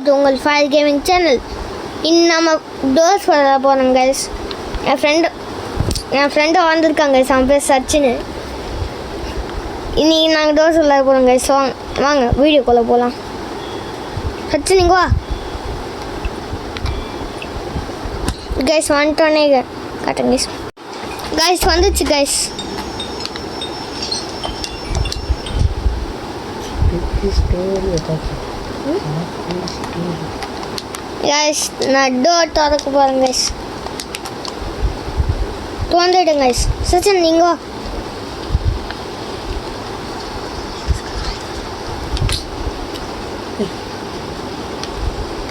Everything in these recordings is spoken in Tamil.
டு உங்கள் ஃபயர் கேமிங் சேனல். இன்னும் நம்ம டோர்ஸ் வர போகிறோம் கைஸ். என் ஃப்ரெண்டு வந்திருக்காங்க கைஸ், அவன் பேர் சச்சின்னு. இன்றைக்கி நாங்கள் டோர்ஸ் விளையாட போகிறோம் கைஸ். வாங்க வீடியோக்குள்ளே போகலாம். சச்சின் இங்கே வா கைஸ். வந்துட்டோன்னே காட்டுங்க கைஸ். கைஸ் வந்துச்சு கைஸ். கைஸ் நான் டோர் திறக்க போகிறேன் கைஸ். திறந்துடுங்க கைஸ். சச்சின் நீங்க வா.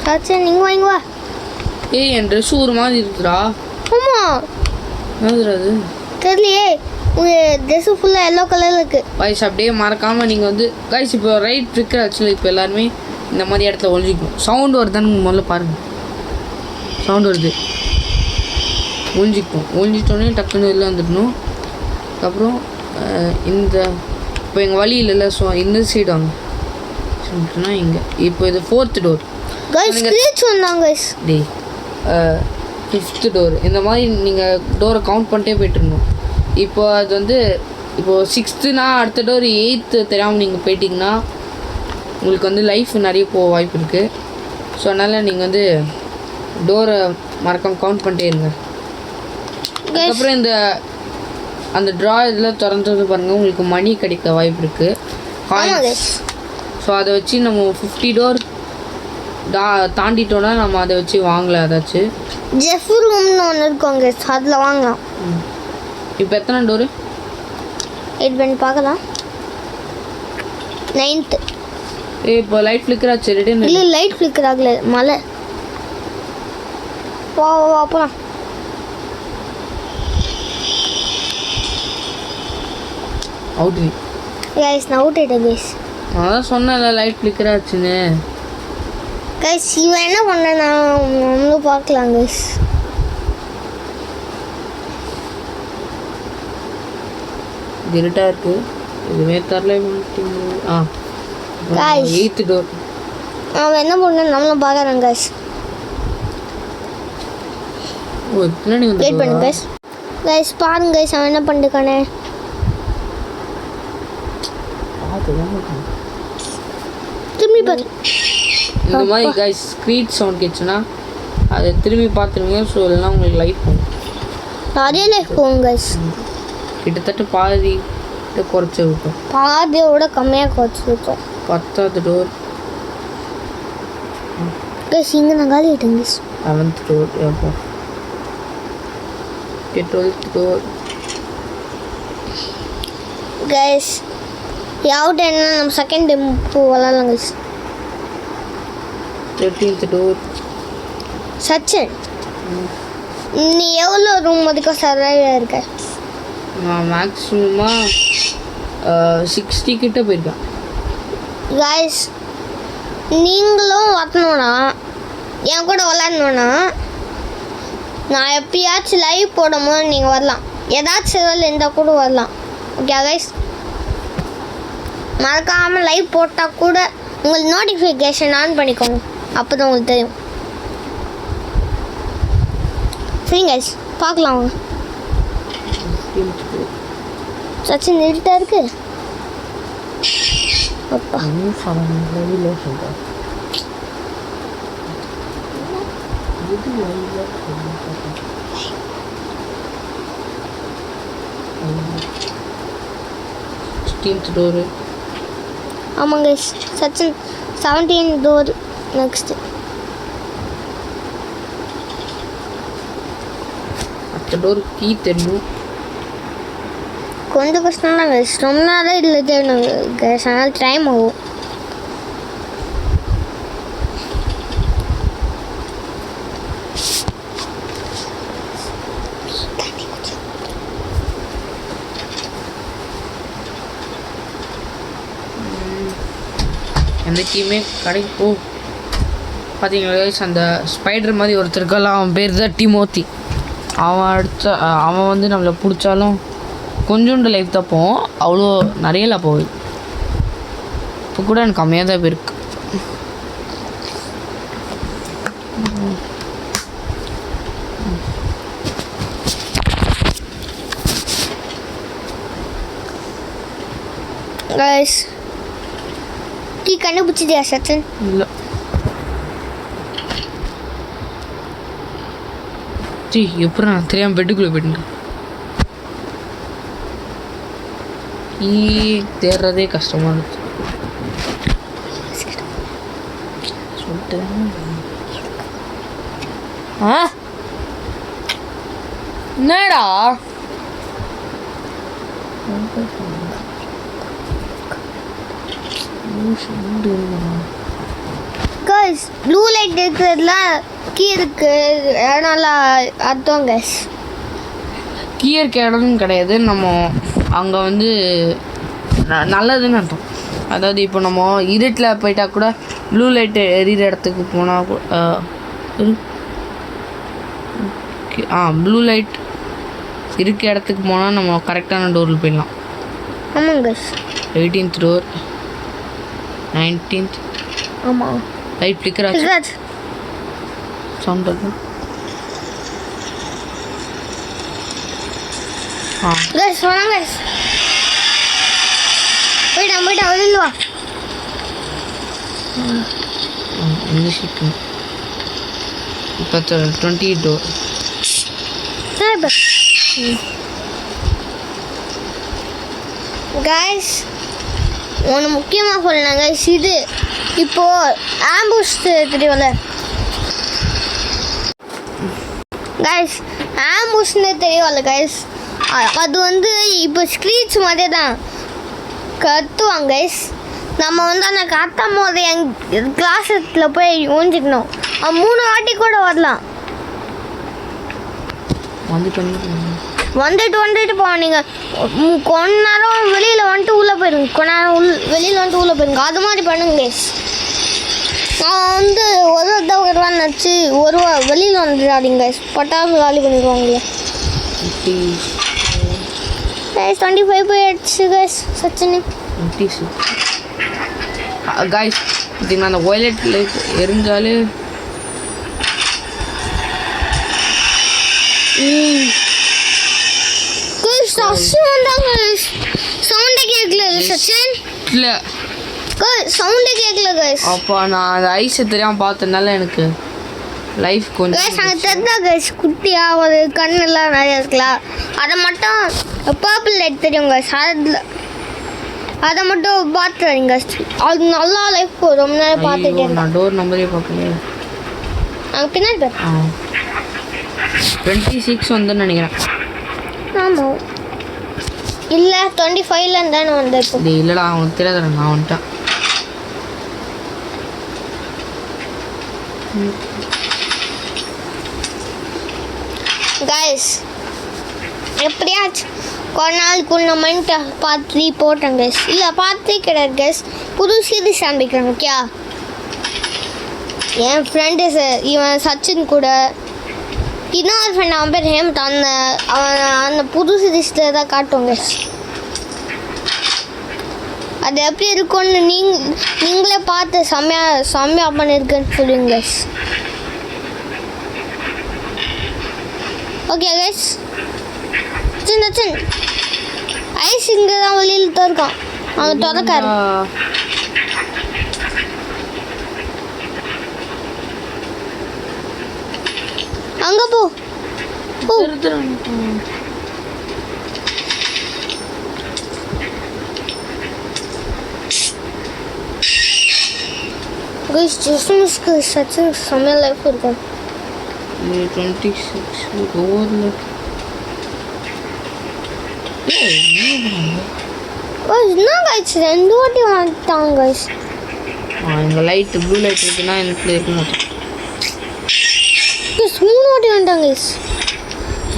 சச்சின் நீங்க வா. ஏய் என் ட்ரெஸ் ஒரு மாதிரி இருக்குடா. ஆமாம் என்னதுடா அது தெரியலையே. உங்கள் ட்ரெஸ்ஸு ஃபுல்லாக எல்லோ கலரில் இருக்குது. கைஸ் அப்படியே மறக்காமல் நீங்கள் வந்து கைஸ் இப்போ ரைட் ட்ரிக்கர் ஆக்சுவலி இப்போ எல்லாருமே இந்த மாதிரி இடத்துல ஒழிஞ்சிக்கும். சவுண்டு வருதான்னு முதல்ல பாருங்கள். சவுண்டு வருது, ஒழிஞ்சிக்கும். ஒழிஞ்சிட்டோன்னே டக்குன்னு வெளில வந்துடணும். அதுக்கப்புறம் இந்த இப்போ எங்கள் வழி இல்லைல்ல, ஸோ இந்த சைடு வாங்க சொல்லிட்டுனா இங்கே. இப்போ இது 4th டோர் கைஸ். ஸ்க்ரீச் வந்தாங்க கைஸ். டே 5th டோர். இந்த மாதிரி நீங்கள் டோரை கவுண்ட் பண்ணிட்டே போய்ட்டுருந்தோம். இப்போ அது வந்து இப்போது 6த்துனா அடுத்த டோர் 8th தெரியாமல் நீங்கள் போயிட்டிங்கன்னா உங்களுக்கு வந்து லைஃப் நிறைய போக வாய்ப்பு இருக்குது. ஸோ அதனால் நீங்கள் வந்து டோரை மறக்காமல் கவுண்ட் பண்ணிட்டே இருங்க. அதுக்கப்புறம் அந்த ட்ரா இதில் திறந்தது பாருங்கள், உங்களுக்கு மணி கிடைக்க வாய்ப்பு இருக்குது, காயின்ஸ். ஸோ அதை வச்சு நம்ம 50 டோர் தாண்டிட்டோன்னா நம்ம அதை வச்சு வாங்கலாம். ஏதாச்சும் ஜெஃப் ரூம்னு ஒன்று இருக்கோங்க, அதில் வாங்கலாம். இப்போ எத்தனை டோரு? 8 பண்ணி பார்க்கலாம். 9th. இப்போ லைட் ஃப்ளிக்கர் ஆச்சு. ரெடி? இல்லை லைட் ஃப்ளிக்கர் ஆகல, மழை. வா போகலாம். அவுட் கைஸ் நான் அவுட் ஆகிட்டேன் கைஸ். அதான் சொன்னேன்ல லைட் ஃப்ளிக்கர் ஆச்சுன்னு. கைஸ் இவன் என்ன பண்ண நம்மளும் பார்க்கலாம் கைஸ். இருட்டாக இருக்குது, எதுவுமே தரல. 8th door. அவன் என்ன பண்ண நம்மளும் பார்க்குறான் கைஸ். ஓ பின்னாடி வந்து வெயிட் பண்ணு கைஸ். கைஸ் பாருங்க கைஸ், அவன் என்ன பண்ணிருக்கானே. திரும்பி பாரு. இந்த மாதிரி கைஸ் ஸ்க்ரீட் சவுண்ட் கேட்சுன்னா அதை திரும்பி பார்த்துருங்க. ஸோ இல்லைன்னா உங்களுக்கு லைட் போகும், நிறைய லைஃப் போகும் கைஸ். கிட்டத்தட்ட பாதி குறைச்சி இருக்கும், பாதியோட கம்மியாக குறைச்சிருக்கோம். 10th door guys. இங்கே நான் காலி ஆகிட்டேன் கைஸ். 11th door. எப்போ 12th டோர் கைஸ். யாவுட் என்ன நம்ம செகண்ட் டெம்போ விளாட்லாம் கைஸ். 13th door. சச்சின் நீ எவ்வளோ ரூம் வரைக்கும் சர்வைவ் இருக்க? நான் மேக்ஸிமமாக 60 கிட்ட போயிருக்கேன். கைஸ் நீங்களும் வரணுன்னா என் கூட விளாட்ணுன்னா நான் எப்பயாச்சும் லைவ் போடும்போது நீங்கள் வரலாம். ஏதாச்சும் ஏதாவது இருந்தால் கூட வரலாம். ஓகே கைஸ், மறக்காமல் லைவ் போட்டால் கூட உங்களுக்கு நோட்டிஃபிகேஷன் ஆன் பண்ணிக்கோங்க, அப்போ தான் உங்களுக்கு தெரியும். சரி கைஸ் பார்க்கலாம் வாங்க. சச்சின் இருட்டாக இருக்கு. அப்பா டோரு. ஆமாங்க கைஸ். Sachin 17 door next. அடுத்த டோர் கீ தெரியும். கொஞ்சம் கஷ்டம் தான் கைஸ், ரொம்ப நேரம் இல்லை தேடணும் கைஸ், அதனால் டைம் ஆகும். எந்த கீமே கடைக்கு போ. பார்த்தீங்களா கைஸ், அந்த ஸ்பைடர் மாதிரி ஒருத்தருக்கெல்லாம் அவன் பேர் தான் டிமோத்தி. அவன் வந்து நம்மளை பிடிச்சாலும் கொஞ்சோண்டு லைஃப் தான் போவோம், அவ்வளோ நிறையலாம் போகுது. இப்போ கூட எனக்கு கம்மியாக தான் போயிருக்கு. கைஸ் கீ கண்டுபிடிச்சிட்டியா சச்சின்? இல்லை ஜி எப்படி நான் தெரியாமல் பெட்டுக்குள்ளே போயிட்டேன். கீ தேடுறதே கஷ்டமாக இருந்துச்சு சொல்லிட்டு. ஆ என்னடா கைஸ் ப்ளூ லைட் இருக்கிறதுலாம் கீ இருக்கு அதனால அர்த்தம் கைஸ். கீ இருக்க இடம்னு கிடையாது, நம்ம அங்கே வந்து நல்லதுன்னு அர்த்தம். அதாவது இப்போ நம்ம இருட்டில் போயிட்டா கூட ப்ளூ லைட்டு எரியிற இடத்துக்கு போனால் ப்ளூ லைட் இருக்க இடத்துக்கு போனால் நம்ம கரெக்டான டோரில் போயிடலாம். ஆமாம் கைஸ். 18th door 19th. ஆமாம் லைட் ஃப்ளிக்கர் ஆச்சு. சவுண்ட் இருக்கு. கைஸ் வாங்க கைஸ். போயிட்டா வெளியில் வா. இப்போ 20 டோர். கைஸ் ஒன்று முக்கியமாக சொல்லணும் கைஸ். இது இப்போ ஆம்புஷ் தெரியும்ல கைஸ், ஆம்புஷ்னு தெரியும்ல கைஸ். அது வந்து இப்போ ஸ்க்ரீச் மாதிரி தான் கத்துவாங்க கைஸ். நம்ம வந்து அந்த கத்தும் போது என் கிளாஸில் போய் ஊஞ்சிக்கணும். 3 வாட்டி கூட வரலாம். வந்துட்டு போவோம். நீங்கள் கொஞ்ச நேரம் வெளியில் வந்துட்டு உள்ளே போயிருங்க, கொஞ்ச நேரம் வெளியில் வந்துட்டு உள்ளே போயிருங்க. அது மாதிரி பண்ணுங்க கைஸ். நான் வந்து ஒரு ரூபா நினச்சி வெளியில் வந்துடாதீங்க கைஸ். பட்டாசு காலி பண்ணிடுவாங்க கைஸ். 25 போயிடுச்சு கைஸ். சச்சின் கைஸ் பார்த்தீங்கன்னா அந்த வயலட் லைட் எரிஞ்சாலே சவுண்டே கேட்கல சச்சின். இல்லை சவுண்டே கேட்கல கைஸ். அப்போ நான் அந்த ஐஸை தெரியாமல் பார்த்ததுனால எனக்கு லைஃப் கொஞ்சம் கைஸ் நாங்கள் தெரிஞ்சா கைஸ் குட்டியாக ஒரு கண்ணெல்லாம் நிறையா இருக்கலாம். அதை மட்டும் பர்பிள் லைட் தெரியும் கைஸ். அதை மட்டும் பார்த்து வரீங்க. அது நல்லா லைஃப் ரொம்ப நேரம் பார்த்துட்டே நான் டோர் நம்பரே பார்க்கல. நாங்கள் பின்னாடி பார்த்தோம். 26 வந்து நினைக்கிறேன். ஆமாம் இல்லை 25ல தானே வந்திருக்கும். இல்லைடா அவனுக்கு தெரியாத நான் வந்துட்டேன். கைஸ் எப்படியாச்சும் கொஞ்ச நாளுக்குள்ள மைண்டை பார்த்து போட்டேன் கைஸ். இல்லை பார்த்தே கிடையாது கைஸ். புது சீரீஸ் ஆரம்பிக்கிறாங்க ஓகே. என் ஃப்ரெண்டு இவன் சச்சின் கூட இன்னொரு ஃப்ரெண்ட் அவன் பேர் ஹேமத். அந்த புது சீரீஸில் தான் காட்டுவோம் கைஸ். அது எப்படி இருக்கும்னு நீங்களே பார்த்து செம்மையாக பண்ணியிருக்குன்னு சொல்லுங்க guys. Okay guys. Sachin is இங்கே தான் வெளியில் திறக்கான். அங்கே திறக்காரு. அங்கே போ. கிறிஸ்மஸ்க்கு சச்சின் செம்மையாக லைஃப் இருக்கும். 26 டோரில் என்ன கைஸ் 2 வாட்டி வந்துட்டாங்க கைஸ். இங்கே லைட்டு ப்ளூ லைட் இருக்குன்னா எனக்கு இருக்க மாட்டேன். 3 வாட்டி வந்துட்டாங்க கைஸ்.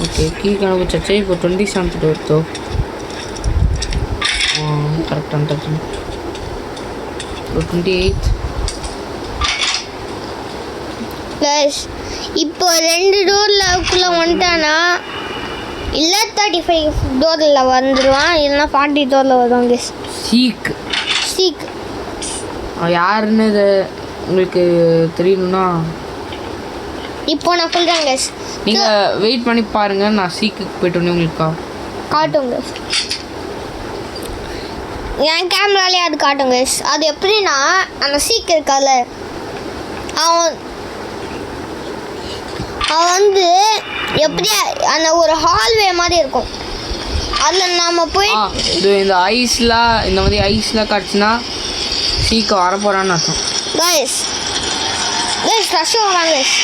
ஓகே கீ கண்டுபிடிச்சாச்சு. இப்போ 27th டோர் தோ கரெக்டாக வந்துச்சு. இப்போ 28th கைஸ். இப்போ 2 டோரில் வந்துட்டானா இல்லை 35 டோரில் வந்துடுவான், இல்லைன்னா 40 டோரில் வருவாங்க கைஸ். சீக் யாருன்னு இது உங்களுக்கு தெரியணும்னா இப்போ நான் சொல்கிறேன் கைஸ். நீங்கள் வெயிட் பண்ணி பாருங்கள், நான் சீக்கு போய்ட்டு உங்களுக்கு காட்டும் கைஸ். என் கேமராலே அது காட்டும் கைஸ். அது எப்படின்னா அந்த சீக் இருக்கால, அவன் வந்து எப்படி அந்த ஒரு ஹால்வே மாதிரி இருக்கும். அதில் நம்ம போய் இந்த ஐஸ்லாம் இந்த மாதிரி ஐஸ்லாம் காட்டுச்சுன்னா சீக்கிரம் வரப்போகிறான்னு அர்த்தம். கைஸ் ரஷ்ஷாக வராங்க கைஸ்.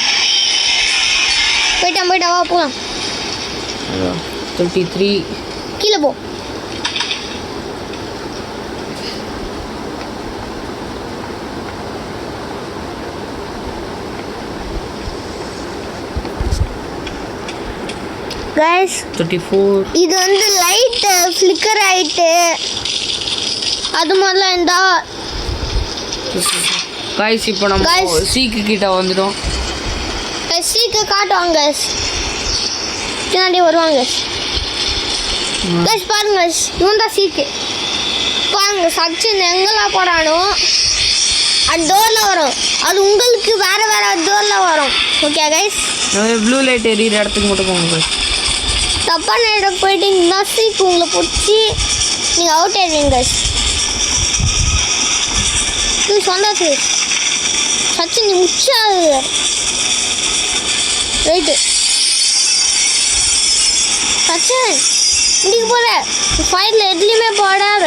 போயிட்டா வா போகலாம். 33 கீழே போ. கைஸ் 34 இது வந்து லைட்டு ஃப்ளிக்கர் ஆகிட்டு அது மாதிரிலாம் இருந்தால் கைஸ் இப்போ நம்ம சீக்கு கிட்ட வந்துடும். சீக்கு காட்டுவாங்க பின்னாடி வருவாங்க கைஸ். பாருங்க இவன் தான் சீக்கு. பாருங்க சச்சின் எங்கெல்லாம் போகிறானோ அது டோரில் வரும். அது உங்களுக்கு வேறு டோரில் வரும். ஓகே கைஸ், ப்ளூ லைட் எரியிற இடத்துக்கு மட்டும் போங்க கைஸ். தப்பான இடம் போயிட்டீங்கன்னா சீக்கு உங்களை பிடிச்சி நீங்கள் அவுட் ஆயிடுவீங்க கைஸ். சொந்தாச்சு சச்சின் முச்சா ரைட்டு. சச்சின் இன்னைக்கு போகிற ஃபைட்டில் எதுலேயுமே போடாத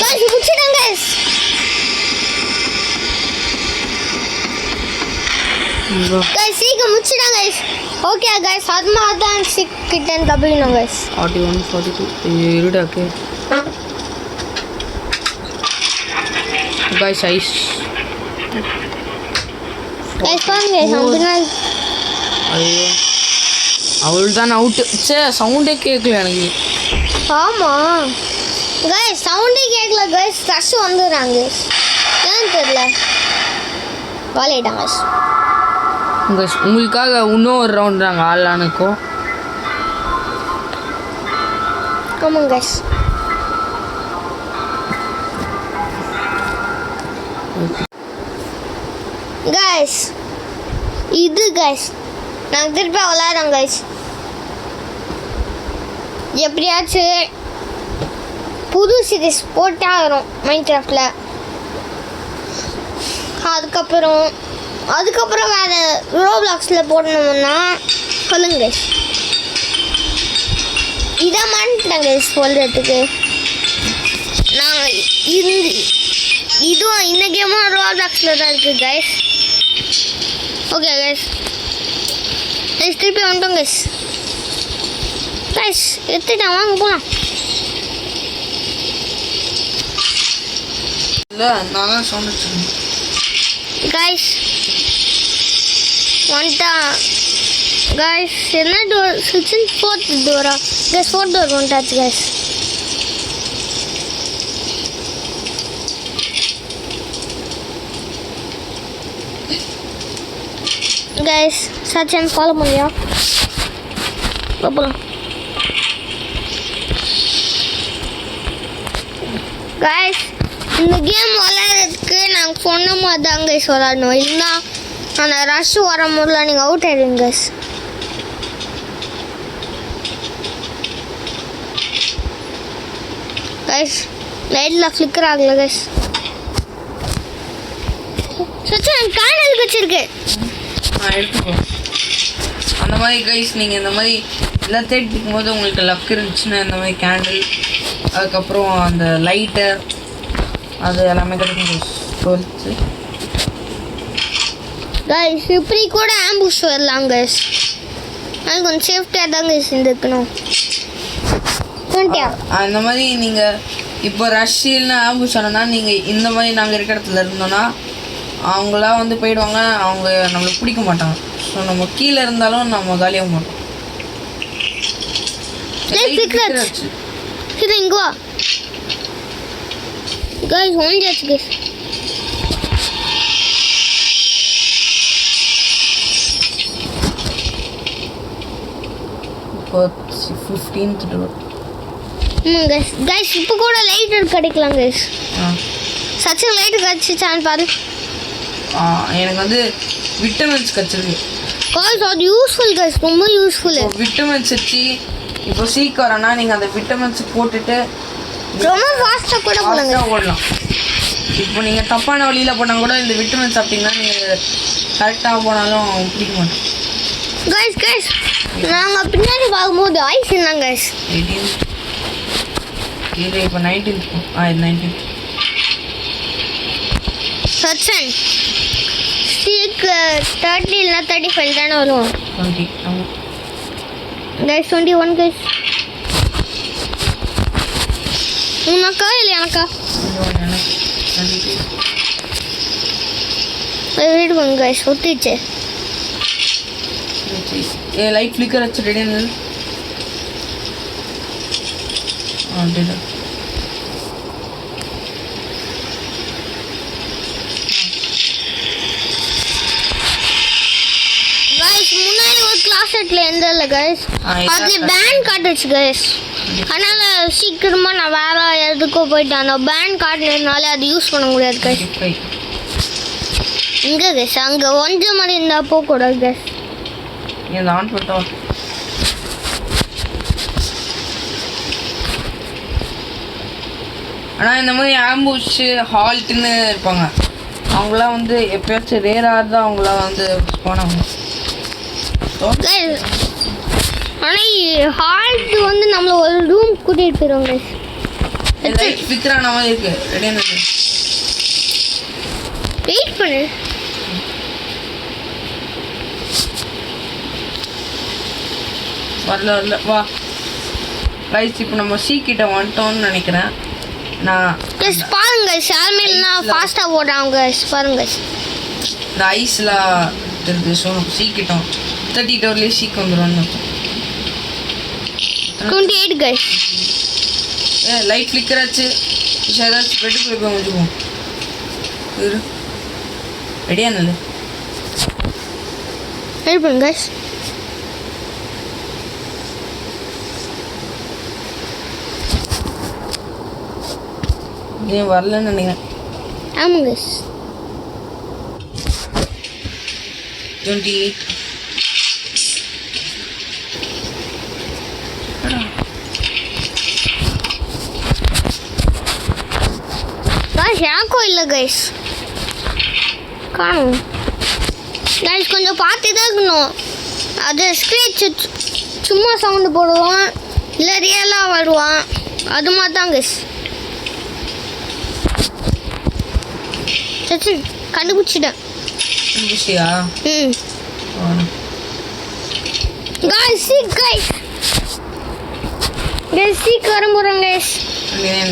கைஸ். முடிச்சிட்டாங்க கைஸ். கைஸ் சீக்கிரம் முடிச்சிட்டாங்க கைஸ். ஓகே கைஸ், அது மாதிரி தான் சிக்கிட்டேன் தப்பிக்கணும் கைஸ். 41 42 இருடா. ஓகே கைஸ் ஐஸ் கைஸ் பாருங்க பின்னாடி. ஐயோ அவள் தான் அவுட்டு. சே சவுண்டே கேட்கல எனக்கு. ஆமாம் கைஸ் சவுண்டே கேட்கல கைஸ். ரஷ் வந்துடுறாங்க ஏன்னு தெரியல. வாலிட்டாங்க உங்களுக்காக இன்னும் ஒரு ரவுண்ட் நாங்கள் ஆடலான்னுக்கோம். ஆமாங்க கைஸ். கைஸ் இது கைஸ் நாங்கள் திருப்பி விளாட்றோம் கைஸ். எப்படியாச்சும் புது சீரிஸ் போட்டே ஆகிறோம் மைண்ட் கிராஃப்டில். அதுக்கப்புறம் வேறு ரோப்ளாக்ஸில் போடணும்னா சொல்லுங்க கைஸ். இதை மாட்டேன் கைஸ் சொல்கிறதுக்கு. நாங்கள் இதுவும் இந்த கேமும் ரோப்ளாக்ஸில் தான் இருக்குது கைஸ். ஓகே கைஸ் திருப்பி வந்துட்டோம் கைஸ். கைஸ் எடுத்துட்டேன் வாங்க போகலாம். இல்லை நான் தான் சவுண்ட் வச்சுருக்கேன் கைஸ். வந்துட்டா கைஸ். என்ன டோர் சிக்ஸ்டின் 4th டோரா கைஸ்? 4th டோர் வந்துட்டாச்சு கைஸ். கைஸ் சச்சின் ஃபாலோ பண்ணியா போகலாம் கைஸ். இந்த கேம் விளையாடுறதுக்கு நாங்கள் சொன்ன மாதிரி தான் கைஸ் விளாடணும். இல்லைன்னா அந்த ரஷ் வர முடியல நீங்கள் அவுட் ஆகிடுங்க கைஸ். கைஸ் லைட்டில் ஃப்ளிக்கர் ஆகல கைஸ். சச்சின் கேண்டல் வச்சிருக்கு எடுத்துக்கோ. அந்த மாதிரி கைஸ் நீங்கள் இந்த மாதிரி எல்லாம் தேடிக்கும் போது உங்களுக்கு லக் இருந்துச்சுன்னா இந்த மாதிரி கேண்டில், அதுக்கப்புறம் அந்த லைட்டு, அது எல்லாமே கிடைக்கும் கைஸ். 12 கைஸ் இப்படி கூட ஆம்புஷ் வரலாம் கைஸ். அது கொஞ்சம் சேஃப்டியாக தான் கைஸ் இருக்கணும். அந்த மாதிரி நீங்கள் இப்போ ரஷ் இல்லைன்னா ஆம்புஷ் ஆனோன்னா நீங்கள் இந்த மாதிரி நாங்கள் இருக்கிற இடத்துல இருந்தோன்னா அவங்களாம் வந்து போயிடுவாங்க. அவங்க நம்மளுக்கு பிடிக்க மாட்டாங்க. ஸோ நம்ம கீழே இருந்தாலும் நம்ம காலியாக மாட்டோம். சரி இங்கே வா கைஸ். ஒன்றாச்சு கைஸ். இப்போ 15th டோர். கைஸ் கைஸ் இப்போ கூட லைட் கிடைக்கலாம் கைஸ். சச்சின் லைட்டு கிடச்சிச்சான்னு பாரு. எனக்கு வந்து விட்டமின்ஸ் கிடச்சிருக்கு. காய்ஸ் அது யூஸ்ஃபுல் கைஸ், ரொம்ப யூஸ்ஃபுல். விட்டமின்ஸ் வச்சு இப்போ சீக்கிரம்னா நீங்கள் அந்த விட்டமின்ஸ் போட்டுட்டு ரொம்ப ஃபாஸ்ட்டாக கூட போடுங்க ஓடலாம். இப்போ நீங்கள் தப்பான வழியில் போனால் கூட இந்த விட்டமின் சாப்பிட்டீங்கன்னா நீங்கள் கரெக்டாக போனாலும் பிடிக்க மாட்டோம். கைஸ் கைஸ் நாங்கள் பின்னாடி பார்க்கும்போது ஐஸ் இருந்தாங்க கைஸ். 18 இது இப்போ 19th 19th சச்சன் ஸ்டீக் 30 இல்லைனா 35 தானே வரும். 20 ஆமாம் கைஸ் 21 கைஸ். உனக்கா இல்லை எனக்கா? வெயிட் பண்ணுங்க கைஸ், ஒத்திச்சு. லைட் ஃப்ளிக்கர் வச்சு ரெடி ஆனது. அப்படிதான் கைஸ் முன்னாடி ஒரு கிளாஸ்ல இருந்தல கைஸ், அதுல பேன் காட்டுச்சு கைஸ். அதனால சீக்கிரமா நான் வேற எதுக்கோ போயிட்டேன். அந்த பேன் காட்டுனதுனால அது யூஸ் பண்ண முடியாது கைஸ். இங்க கைஸ் அங்க ஒன்று மாதிரி இருந்தா போகக்கூடாது கைஸ். இந்த ஆன் பண்ணிட்டோம். ஆனால் இந்த மாதிரி ஆம்புஷு ஹால்ட்டுன்னு இருப்பாங்க, அவங்களாம் வந்து எப்பயாச்சும் ரேராக தான் அவங்களாம் வந்து போனாங்க. ஆனால் ஹால்ட் வந்து நம்மளை ஒரு ரூம் கூட்டிகிட்டு போயிடுவோம் கைஸ். லைட் ஃபிக்ரான மாதிரி இருக்கு. ரெடி ஆனது. வெயிட் பண்ணு. வரல வரல வா கைஸ். இப்போ நம்ம சீக்கிட்ட வந்துட்டோம்னு நினைக்கிறேன் நான். கைஸ் பாருங்க கைஸ், யாருமே இல்லைனா ஃபாஸ்ட்டாக ஓடுறாங்க கைஸ். பாருங்க கைஸ் இந்த ஐஸ்லாம் இருக்குது. ஸோ நம்ம சீக்கிட்டோம் 30 டோர்லேயே சீக்கு வந்துடும்னு. 28 கைஸ். லைட் ஃப்ளிக்கர் ஆச்சு. ஏதாச்சும் பெட்டுக்குள்ளே போய் முடிச்சுக்குவோம். இரு ரெடியா நல்ல வெயிட் பண்ணுங்க கைஸ். ஏன் வரலன்னு நினைக்கிறேன். ஆமாம் கைஸ். 28 கைஸ் எனக்கும் இல்லை கைஸ், காணும் கைஸ். கொஞ்சம் பார்த்து தான் இருக்கணும். அது ஸ்க்ரீச் சும்மா சவுண்டு போடுவான், இல்லை ரியலாக வருவான், அது மாதிரி தான் கைஸ். சரி கண்டுபிடிச்சிட்டேன். கண்டுபிடிச்சியா? Guys seek guys guys seek வர போகிறேன் கைஸ்.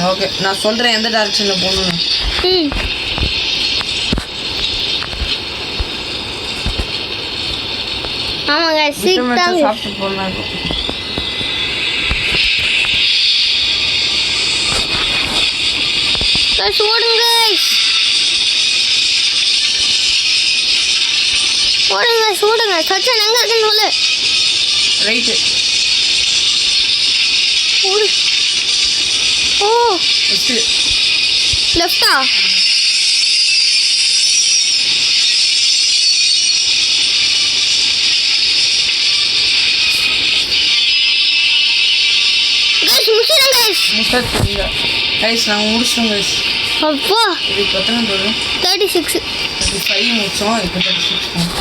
ஓகே நான் சொல்கிறேன் எந்த டைரக்ஷனில் போகணுன்னு. ஆமாம் கைஸ் சீக் தான் சாப்பிட்டு போகலாம் இருக்கும். கைஸ் ஓடுங்க கைஸ், ஓடுங்க ஓடுங்க. சச்சன் எங்கே இருக்குன்னு சொல்லு. ரைட்டு ஓடு. ஓ லெஃப்ட்டு. லெஃப்டா? கைஸ் முடிச்சிடுங்க கைஸ். முடிச்சா கைஸ் நாங்கள் முடிச்சிட்டோம் கைஸ். அப்பா இது இப்போ எத்தனை தோறும்? 36. 35 முடிச்சோம். இப்போ 36 போகும்.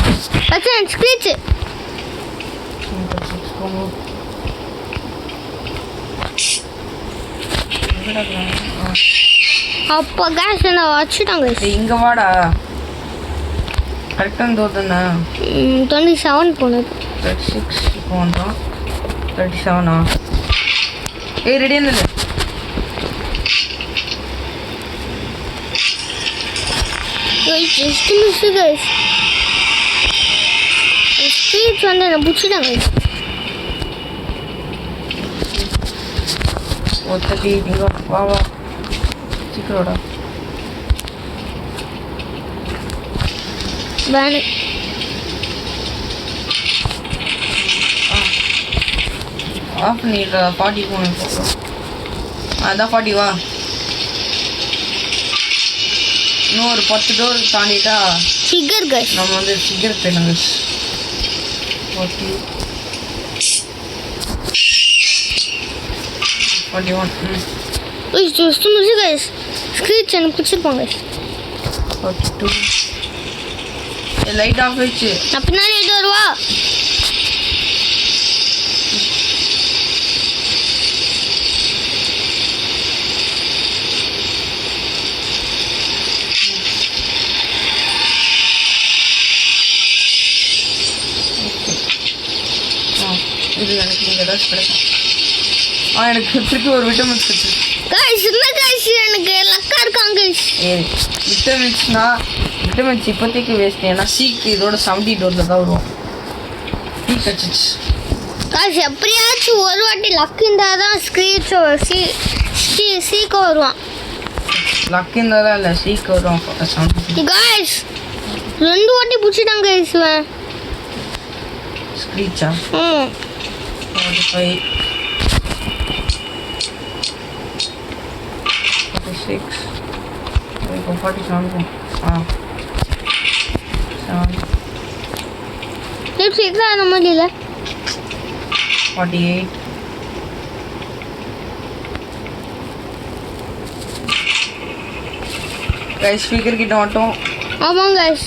சச்சன் ஸ்க்ரீச். 36 போகும். அப்பா கேஸ் என்ன வச்சுட்டாங்க கைஸ். இங்கே வாடா. கரெக்டான தோர் தானே? 27 போனது. 36 இப்போ வந்தோம். 37ஆ? ஏய் ரெடியாக இருந்தது. Just miss guys. ஸ்க்ரீச் வந்து என்ன பிடிச்சிட்டாங்க கைஸ். 30 இங்கே வா வா சீக்கிரோடா. வேணு ஆஃப் பண்ணிடுறா. 40 போகணும் இப்போ. அதான் 40 வா. இன்னும் ஒரு 10 டோர் தாண்டிட்டா ஃபிகர் கைஸ். நம்ம வந்து ஃபிகர் போயிடலாம் guys. 40 41 just miss guys. Screech எனக்கு பிடிச்சிருப்பாங்க கைஸ். 42 லைட் ஆஃப் ஆயிடுச்சு. நான் பின்னாடி எது வருவா? இது எனக்கு நீங்கள் ஏதாச்சும் கிடைக்கும். எனக்கு திருப்பி ஒரு விட்டமின்ஸ் வச்சு கைஸ் என்ன கைஸ் எனக்கு லக்கா இருக்காங்க கைஸ். விட்டமின்ஸ் இப்போதைக்கு வேஸ்ட். ஏன்னா சீக்கு இதோட 70 டோரில் தான் வருவோம். டீ கச்சிச்சு கைஸ். எப்படியாச்சும் ஒரு வாட்டி லக் இருந்தால் தான் ஸ்க்ரீச் சீக்க வருவான். லக் இருந்தால் தான் இல்லை சீக்கு வருவான். 70 கைஸ் 2 வாட்டி பிடிச்சிட்டாங்க கைஸ். ஸ்க்ரீச்சா 45 46 இப்போ 47 சீக்கிரம் அந்த மாதிரி இல்லை. 48 கைஸ் ஸ்பீக்கர் கிட்ட மட்டும். ஆமாம் கைஸ்.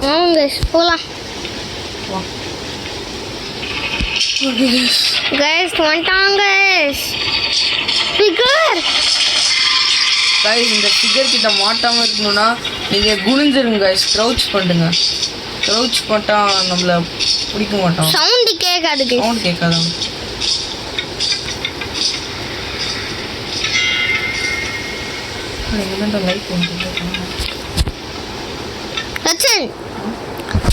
ஆமாம் கைஸ் போகலாம். கைஸ் வந்துட்டாங்க கைஸ். ஃபிகர் கைஸ் இந்த ஃபிகர் கிட்ட மாட்டாமல் இருக்கணும்னா நீங்கள் குனிஞ்சிருங்க கைஸ். க்ரௌச் பண்ணுங்க. க்ரௌச் பண்ணால் நம்மளை பிடிக்க மாட்டோம். சவுண்டு கேட்காது கைஸ். சவுண்ட் கேட்காதாங்க. லைட் சச்சின்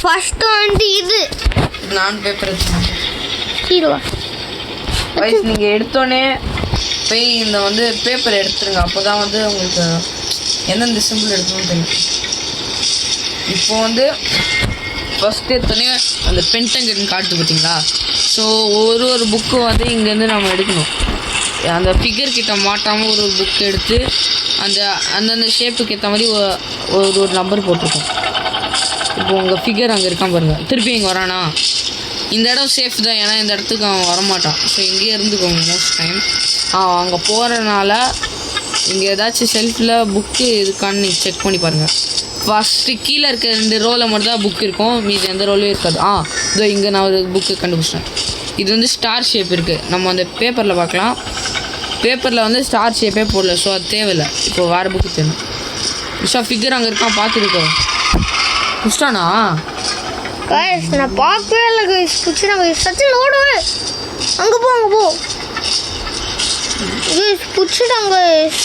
ஃபர்ஸ்ட் வந்து இது நான் பேப்பர் வச்சுருக்கேன். ஹீரோவா கைஸ் நீங்கள் எடுத்தோடனே போய் இந்த வந்து பேப்பர் எடுத்துருங்க. அப்போ தான் வந்து உங்களுக்கு எந்தெந்த சிம்பிள் எடுக்கணும்னு தெரியும். இப்போ வந்து ஃபஸ்ட்டு எடுத்தோடனே அந்த பென்டங்கன் காட்டு பார்த்தீங்களா? ஸோ ஒரு புக்கு வந்து இங்கேருந்து நம்ம எடுக்கணும். அந்த ஃபிகர் கிட்ட மாட்டாமல் ஒரு புக் எடுத்து அந்தந்த ஷேப்புக்கு ஏற்ற மாதிரி ஒரு நம்பர் போட்டிருக்கோம். இப்போ உங்கள் ஃபிகர் அங்கே இருக்கான் பாருங்கள். திருப்பி இங்கே வரானா? இந்த இடம் சேஃப் தான். ஏன்னா இந்த இடத்துக்கு அவன் வரமாட்டான். ஸோ இங்கேயே இருந்துக்கோங்க மோஸ்ட் டைம். அங்கே போகிறனால இங்கே ஏதாச்சும் ஷெல்ஃபில் புக்கு இருக்கான்னு நீங்கள் செக் பண்ணி பாருங்கள். ஃபஸ்ட்டு கீழே இருக்க 2 ரோவில் மட்டும் தான் புக் இருக்கும். மீது எந்த ரோலையும் இருக்காது. இதோ இங்கே நான் ஒரு புக்கு கண்டுபிடிச்சேன். இது வந்து ஸ்டார் ஷேப் இருக்குது. நம்ம அந்த பேப்பரில் பார்க்கலாம். பேப்பரில் வந்து ஸ்டார் ஷேப்பே போடல. ஸோ அது தேவையில்லை. இப்போ வேறு புக்கு தேவை. உஷா ஃபிகர் அங்கே இருக்கான் பார்த்துருக்கோம். புஷ்டானா கைஸ் நான் பார்க்கவே இல்லை கைஸ். பிடிச்சிட்டாங்க கைஸ். சச்சின் ஓடுவே. அங்கே போ கைஸ். பிடிச்சிட்டாங்க கைஸ்.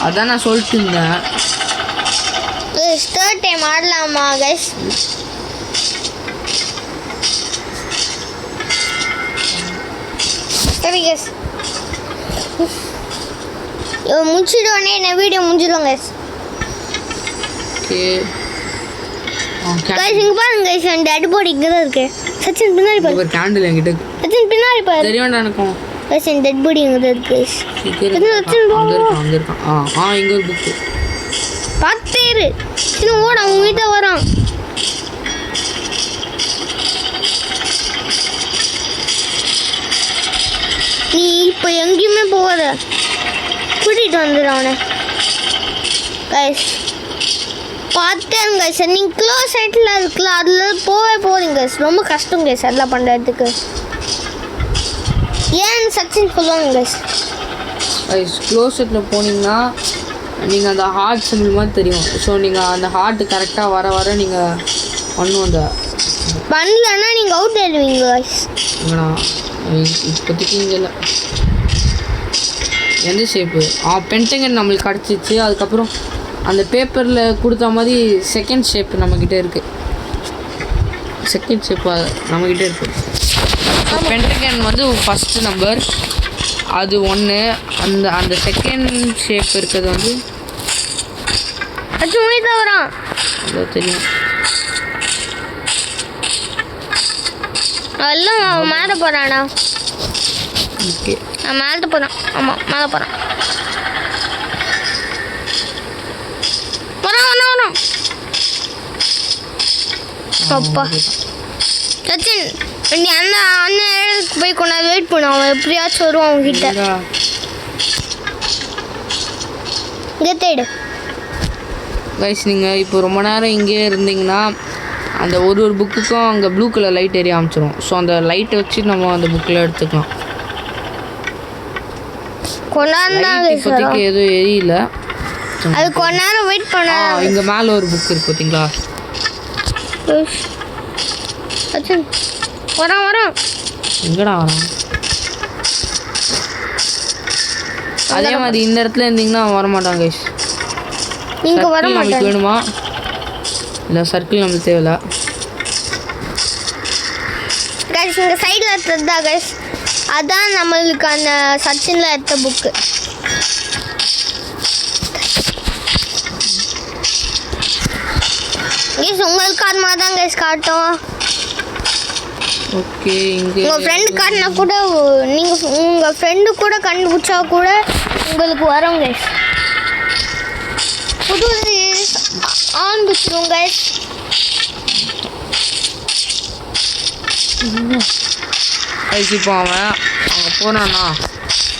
அதான் நான் சொல்லிட்டு இருந்தேன் கைஸ். தேர்ட் டைம் ஆடலாமா கைஸ்? சரி கைஸ் முடிச்சிடுவோன்னே என்ன வீடியோ முடிஞ்சிடும் கைஸ். ஓகே கைஸ் இங்கே பாருங்க கைஸ். என் டெட் பாடி இங்கே தான் இருக்கு. சச்சின் பின்னாடி பாரு. ஒரு கேண்டில் என்கிட்ட சச்சின் பின்னாடி பாரு. தெரியும் எனக்கும். கைஸ் என் டெட் பாடி இங்கே தான் இருக்கு கைஸ். அங்கே இருக்கான். இங்கே ஒரு புக்கு பார்த்துரு. இன்னும் ஓட அவங்க வீட்டை வரான். நீ இப்போ எங்கேயுமே போகாத. கூட்டிகிட்டு வந்துடு அவனை. கைஸ் பார்த்தேன் கைஸ். நீங்கள் க்ளோஸ் சைட்டில் இருக்குல்ல அதில் போகிறீங்க கைஸ். ரொம்ப கஷ்டம் கைஸ் அதெல்லாம் பண்ணுறதுக்கு. ஏன் சச்சின் சொல்லுவாங்க கைஸ். கைஸ் க்ளோஸெட்டில் போனீங்கன்னா நீங்கள் அந்த ஹார்ட் சிம்பிள் மாதிரி தெரியும். ஸோ நீங்கள் அந்த ஹார்ட் கரெக்டாக வர நீங்கள் பண்ணும். அந்த பண்ணலன்னா நீங்கள் அவுட் ஆயிடுவீங்க கைஸ். இப்போதைக்கு இங்கே இல்லை. எந்த ஷேப்பு பென்டங்கன் நம்மளுக்கு கிடச்சிச்சு. அதுக்கப்புறம் அந்த பேப்பரில் கொடுத்த மாதிரி செகண்ட் ஷேப் நம்மக்கிட்ட இருக்குது. செகண்ட் ஷேப் நம்மக்கிட்ட இருக்குது. பென்டகன் வந்து ஃபஸ்ட்டு நம்பர் அது 1. அந்த செகண்ட் ஷேப் இருக்கிறது வந்து அது வரான். அது தெரியும். எல்லாம் அவன் மாற போகிறானா? ஓகே நான் மேலே போகிறேன். ஆமாம் மேலே போகிறேன். வரோம். அப்பா சச்சின், நீ அண்ணன் போய் கொண்டாந்து வெயிட் பண்ண. அவன் எப்படியாச்சும் வருவான் அவன்கிட்ட. இங்கே தேடு. கைஸ் நீங்கள் இப்போ ரொம்ப நேரம் இங்கேயே இருந்தீங்கன்னா அந்த ஒரு புக்குக்கும் அங்கே ப்ளூ கலர் லைட் எரிய ஆரம்பிச்சிடும். ஸோ அந்த லைட்டை வச்சு நம்ம அந்த புக்கில் எடுத்துக்கலாம். கொண்டாந்தாங்க இப்போதைக்கு எதுவும் எரியல. அது கொஞ்ச நேரம் வெயிட் பண்ண. இங்கே மேலே ஒரு புக் இருக்கு பார்த்தீங்களா? சச்சின் வரான். எங்கடா வரான்? அதே மாதிரி இந்த இடத்துல இருந்தீங்கன்னா வரமாட்டாங்க கைஸ். நீங்க வர மாட்டீங்க. வேணுமா? இல்லை சர்க்கிள் நமக்கு தேவையில்ல கைஸ். இந்த சைடில் எடுத்ததா கைஸ், அதான் நம்மளுக்கு அந்த சச்சினில் எடுத்த புக்கு. கைஸ் உங்களுக்கு அது மாதிரி தான் கைஸ் காட்டும். ஓகே இங்கே உங்கள் ஃப்ரெண்டு காட்டினா கூட, நீங்கள் உங்கள் ஃப்ரெண்டு கூட கண்டுபிடிச்சா கூட உங்களுக்கு வரும் கைஸ். புது ஆரம்பிச்சிடும் கைஸ். கைஸ் இப்போ அவன் அங்கே போனான்னா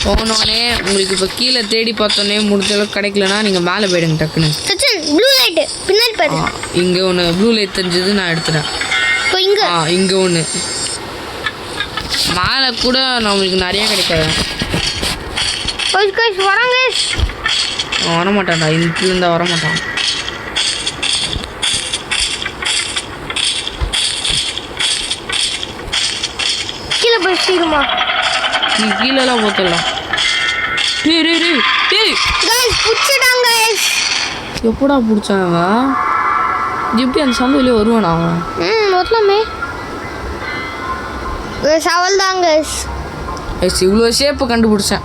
போனோடனே உங்களுக்கு இப்போ கீழே தேடி பார்த்தோன்னே முடிஞ்ச அளவுக்கு கிடைக்கலன்னா நீங்கள் மேலே போயிடுங்க டக்குன்னு. சச்சின் ப்ளூ லைட்டு பின்னாடி பாரு. இங்கே ஒன்று ப்ளூ லைட் தெரிஞ்சது நான் எடுத்துட்டேன். இப்போ இங்கே ஒன்று மேலே கூட நம்மளுக்கு நிறைய கிடைக்காது. வராங்க. வரமாட்டான்டா, இதுலேருந்தா வரமாட்டான். கீழே போய் சீருமா. நீ கீழெல்லாம் போத்தலாம். பிடிச்சிட்டாங்க. எப்படா பிடிச்சாங்க? எப்படி அந்த சந்தையிலே வருவானா அவன்? வரலாமே. சவல் தாங்க. இவ்வளோ ஷேப்பை கண்டுபிடிச்சேன்.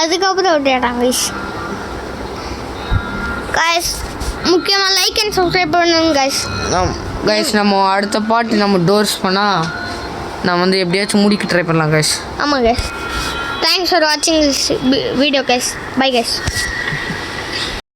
அதுக்கப்புறம் விட்டுட்டாங்க. கைஸ் முக்கியமாக லைக் அண்ட் சப்ஸ்கிரைப் பண்ணுங்க கைஸ். கைஸ் நம்ம அடுத்த பார்ட்டி நம்ம டோர்ஸ் பண்ணால் நான் வந்து எப்படியாச்சும் முடிக்க ட்ரை பண்ணலாம் கைஸ். ஆமாம் கைஸ். தேங்க்ஸ் ஃபார் வாட்சிங் this video guys. Bye guys.